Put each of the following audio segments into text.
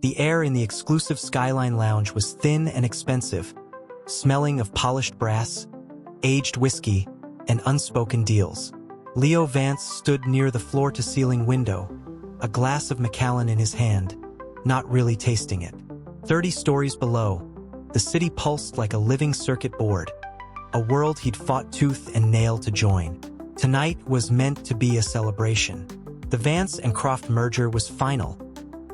The air in the exclusive Skyline Lounge was thin and expensive, smelling of polished brass, aged whiskey, and unspoken deals. Leo Vance stood near the floor-to-ceiling window, a glass of Macallan in his hand, not really tasting it. 30 stories below, the city pulsed like a living circuit board, a world he'd fought tooth and nail to join. Tonight was meant to be a celebration. The Vance and Croft merger was final,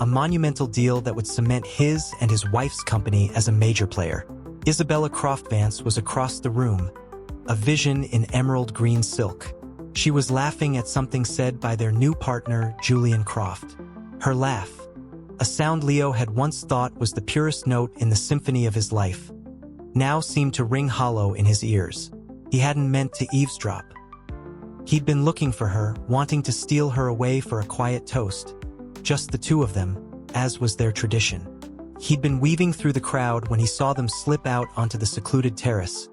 a monumental deal that would cement his and his wife's company as a major player. Isabella Croft Vance was across the room, a vision in emerald green silk. She was laughing at something said by their new partner, Julian Croft. Her laugh, a sound Leo had once thought was the purest note in the symphony of his life, now seemed to ring hollow in his ears. He hadn't meant to eavesdrop. He'd been looking for her, wanting to steal her away for a quiet toast, just the two of them, as was their tradition. He'd been weaving through the crowd when he saw them slip out onto the secluded terrace,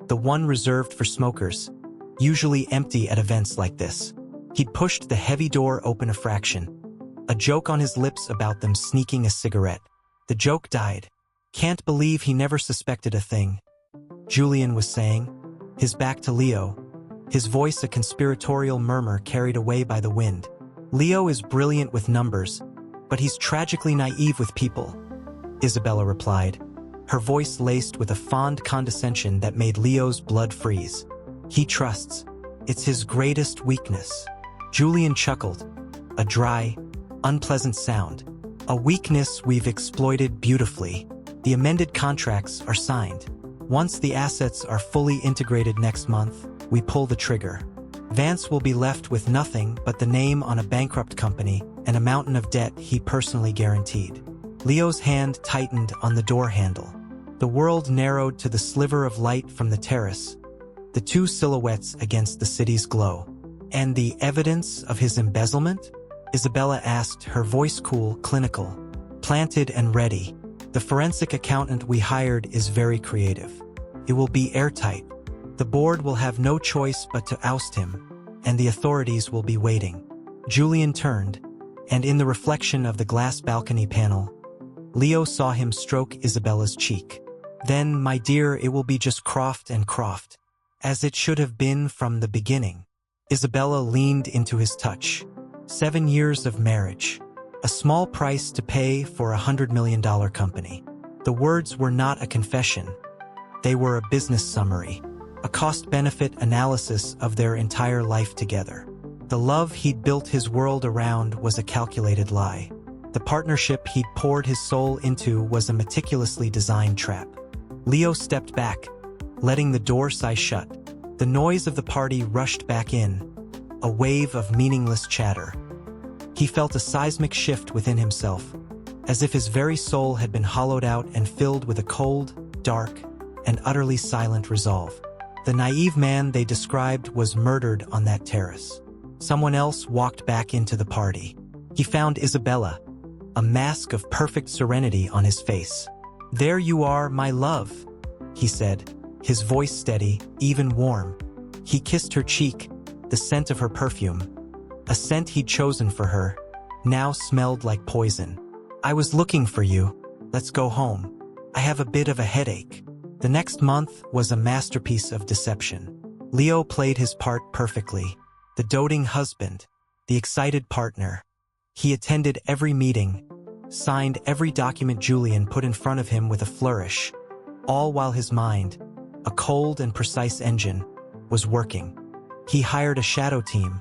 the one reserved for smokers, usually empty at events like this. He'd pushed the heavy door open a fraction, a joke on his lips about them sneaking a cigarette. The joke died. "Can't believe he never suspected a thing," Julian was saying, his back to Leo, his voice a conspiratorial murmur carried away by the wind. "Leo is brilliant with numbers, but he's tragically naive with people," Isabella replied, her voice laced with a fond condescension that made Leo's blood freeze. "He trusts. It's his greatest weakness." Julian chuckled, a dry, unpleasant sound. "A weakness we've exploited beautifully. The amended contracts are signed. Once the assets are fully integrated next month, we pull the trigger. Vance will be left with nothing but the name on a bankrupt company and a mountain of debt he personally guaranteed." Leo's hand tightened on the door handle. The world narrowed to the sliver of light from the terrace, the two silhouettes against the city's glow. "And the evidence of his embezzlement?" Isabella asked, her voice cool, clinical. "Planted and ready. The forensic accountant we hired is very creative. It will be airtight. The board will have no choice but to oust him, and the authorities will be waiting." Julian turned, and in the reflection of the glass balcony panel, Leo saw him stroke Isabella's cheek. "Then, my dear, it will be just Croft and Croft, as it should have been from the beginning." Isabella leaned into his touch. 7 years of marriage. A small price to pay for a $100 million company. The words were not a confession. They were a business summary, a cost-benefit analysis of their entire life together. The love he'd built his world around was a calculated lie. The partnership he'd poured his soul into was a meticulously designed trap. Leo stepped back, letting the door sigh shut. The noise of the party rushed back in, a wave of meaningless chatter. He felt a seismic shift within himself, as if his very soul had been hollowed out and filled with a cold, dark, and utterly silent resolve. The naive man they described was murdered on that terrace. Someone else walked back into the party. He found Isabella, a mask of perfect serenity on his face. "There you are, my love," he said, his voice steady, even warm. He kissed her cheek, the scent of her perfume, a scent he'd chosen for her, now smelled like poison. "I was looking for you. Let's go home. I have a bit of a headache." The next month was a masterpiece of deception. Leo played his part perfectly. The doting husband, the excited partner. He attended every meeting, signed every document Julian put in front of him with a flourish, all while his mind, a cold and precise engine, was working. He hired a shadow team,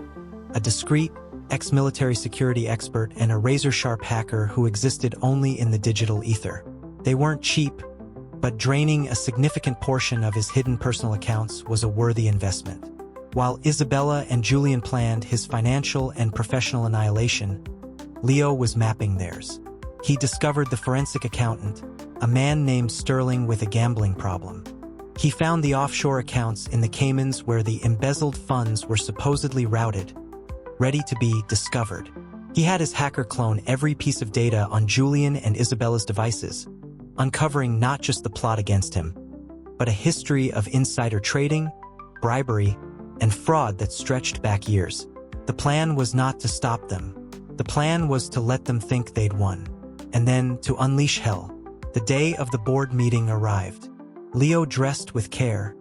a discreet, ex-military security expert and a razor-sharp hacker who existed only in the digital ether. They weren't cheap, but draining a significant portion of his hidden personal accounts was a worthy investment. While Isabella and Julian planned his financial and professional annihilation, Leo was mapping theirs. He discovered the forensic accountant, a man named Sterling with a gambling problem. He found the offshore accounts in the Caymans where the embezzled funds were supposedly routed, ready to be discovered. He had his hacker clone every piece of data on Julian and Isabella's devices, uncovering not just the plot against him, but a history of insider trading, bribery, and fraud that stretched back years. The plan was not to stop them. The plan was to let them think they'd won. and then to unleash hell. The day of the board meeting arrived. Leo dressed with care,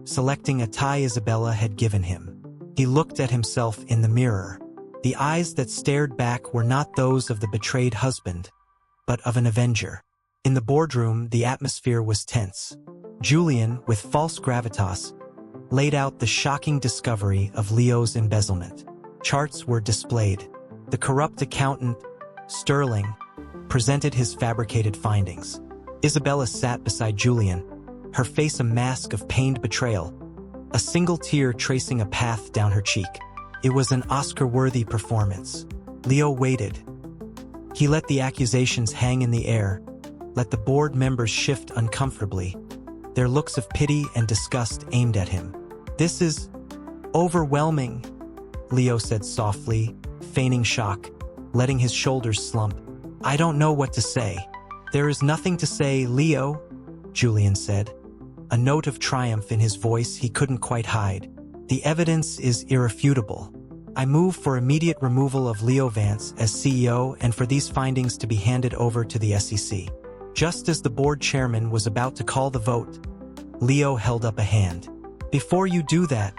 selecting a tie Isabella had given him. He looked at himself in the mirror. The eyes that stared back were not those of the betrayed husband, but of an avenger. In the boardroom, the atmosphere was tense. Julian, with false gravitas, laid out the shocking discovery of Leo's embezzlement. Charts were displayed. The corrupt accountant, Sterling, presented his fabricated findings. Isabella sat beside Julian, her face a mask of pained betrayal, a single tear tracing a path down her cheek. It was an Oscar-worthy performance. Leo waited. He let the accusations hang in the air, let the board members shift uncomfortably, their looks of pity and disgust aimed at him. "This is overwhelming," Leo said softly, feigning shock, letting his shoulders slump. "I don't know what to say." "There is nothing to say, Leo," Julian said, a note of triumph in his voice he couldn't quite hide. "The evidence is irrefutable. I move for immediate removal of Leo Vance as CEO and for these findings to be handed over to the SEC." Just as the board chairman was about to call the vote, Leo held up a hand. "Before you do that,"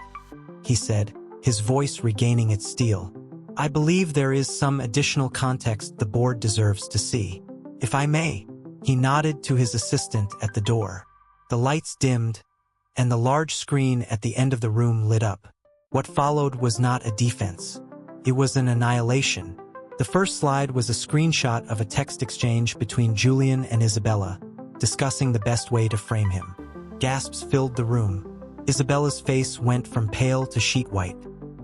he said, his voice regaining its steel, "I believe there is some additional context the board deserves to see. If I may." He nodded to his assistant at the door. The lights dimmed, and the large screen at the end of the room lit up. What followed was not a defense. It was an annihilation. The first slide was a screenshot of a text exchange between Julian and Isabella, discussing the best way to frame him. Gasps filled the room. Isabella's face went from pale to sheet white.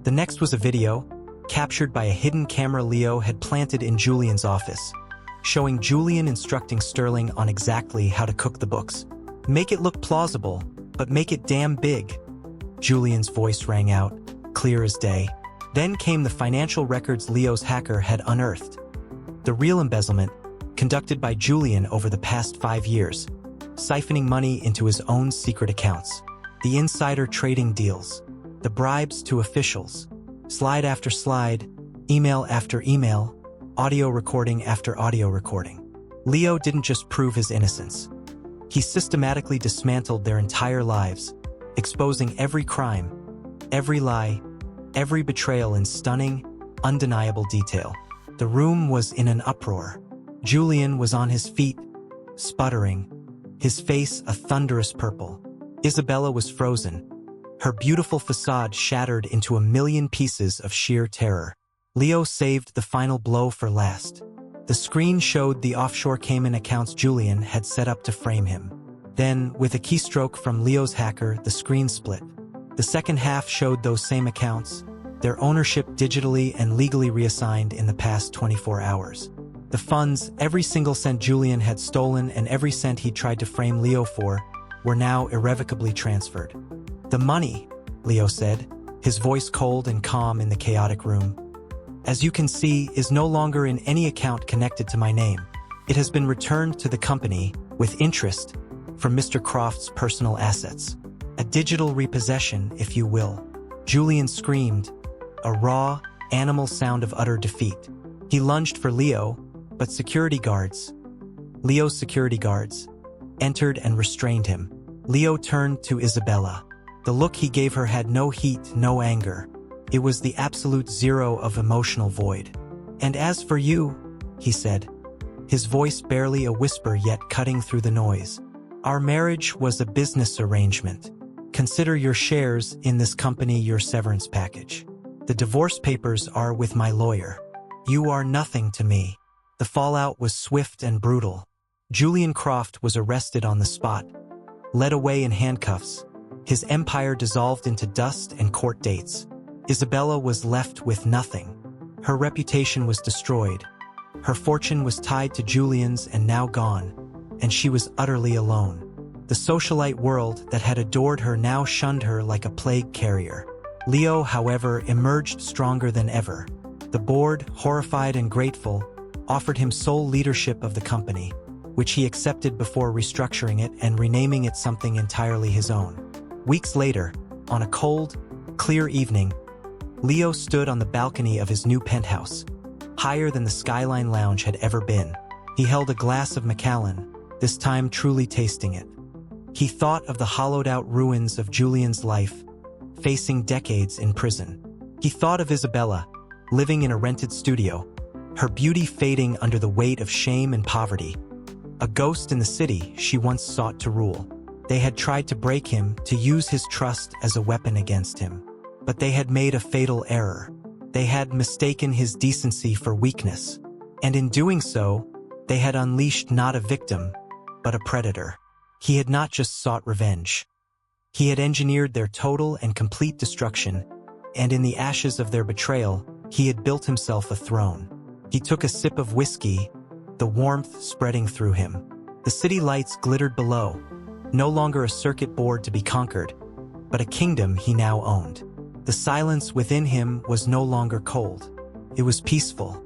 The next was a video, captured by a hidden camera Leo had planted in Julian's office, showing Julian instructing Sterling on exactly how to cook the books. "Make it look plausible, but make it damn big," Julian's voice rang out, clear as day. Then came the financial records Leo's hacker had unearthed. The real embezzlement, conducted by Julian over the past 5 years, siphoning money into his own secret accounts. The insider trading deals, the bribes to officials, slide after slide, email after email, audio recording after audio recording. Leo didn't just prove his innocence. He systematically dismantled their entire lives, exposing every crime, every lie, every betrayal in stunning, undeniable detail. The room was in an uproar. Julian was on his feet, sputtering, his face a thunderous purple. Isabella was frozen, her beautiful facade shattered into a million pieces of sheer terror. Leo saved the final blow for last. The screen showed the offshore Cayman accounts Julian had set up to frame him. Then, with a keystroke from Leo's hacker, the screen split. The second half showed those same accounts, their ownership digitally and legally reassigned in the past 24 hours. The funds, every single cent Julian had stolen and every cent he tried to frame Leo for, were now irrevocably transferred. "The money," Leo said, his voice cold and calm in the chaotic room, "as you can see, is no longer in any account connected to my name. It has been returned to the company, with interest, from Mr. Croft's personal assets. A digital repossession, if you will." Julian screamed, a raw, animal sound of utter defeat. He lunged for Leo, but Leo's security guards, entered and restrained him. Leo turned to Isabella. The look he gave her had no heat, no anger. It was the absolute zero of emotional void. "And as for you," he said, his voice barely a whisper yet cutting through the noise, "our marriage was a business arrangement. Consider your shares in this company your severance package. The divorce papers are with my lawyer. You are nothing to me." The fallout was swift and brutal. Julian Croft was arrested on the spot, led away in handcuffs, his empire dissolved into dust and court dates. Isabella was left with nothing. Her reputation was destroyed. Her fortune was tied to Julian's and now gone, and she was utterly alone. The socialite world that had adored her now shunned her like a plague carrier. Leo, however, emerged stronger than ever. The board, horrified and grateful, offered him sole leadership of the company, which he accepted before restructuring it and renaming it something entirely his own. Weeks later, on a cold, clear evening, Leo stood on the balcony of his new penthouse, higher than the Skyline Lounge had ever been. He held a glass of Macallan, this time truly tasting it. He thought of the hollowed-out ruins of Julian's life, facing decades in prison. He thought of Isabella, living in a rented studio, her beauty fading under the weight of shame and poverty. A ghost in the city she once sought to rule. They had tried to break him, to use his trust as a weapon against him. But they had made a fatal error. They had mistaken his decency for weakness. And in doing so, they had unleashed not a victim, but a predator. He had not just sought revenge. He had engineered their total and complete destruction, and in the ashes of their betrayal, he had built himself a throne. He took a sip of whiskey, the warmth spreading through him. The city lights glittered below, no longer a circuit board to be conquered, but a kingdom he now owned. The silence within him was no longer cold. It was peaceful.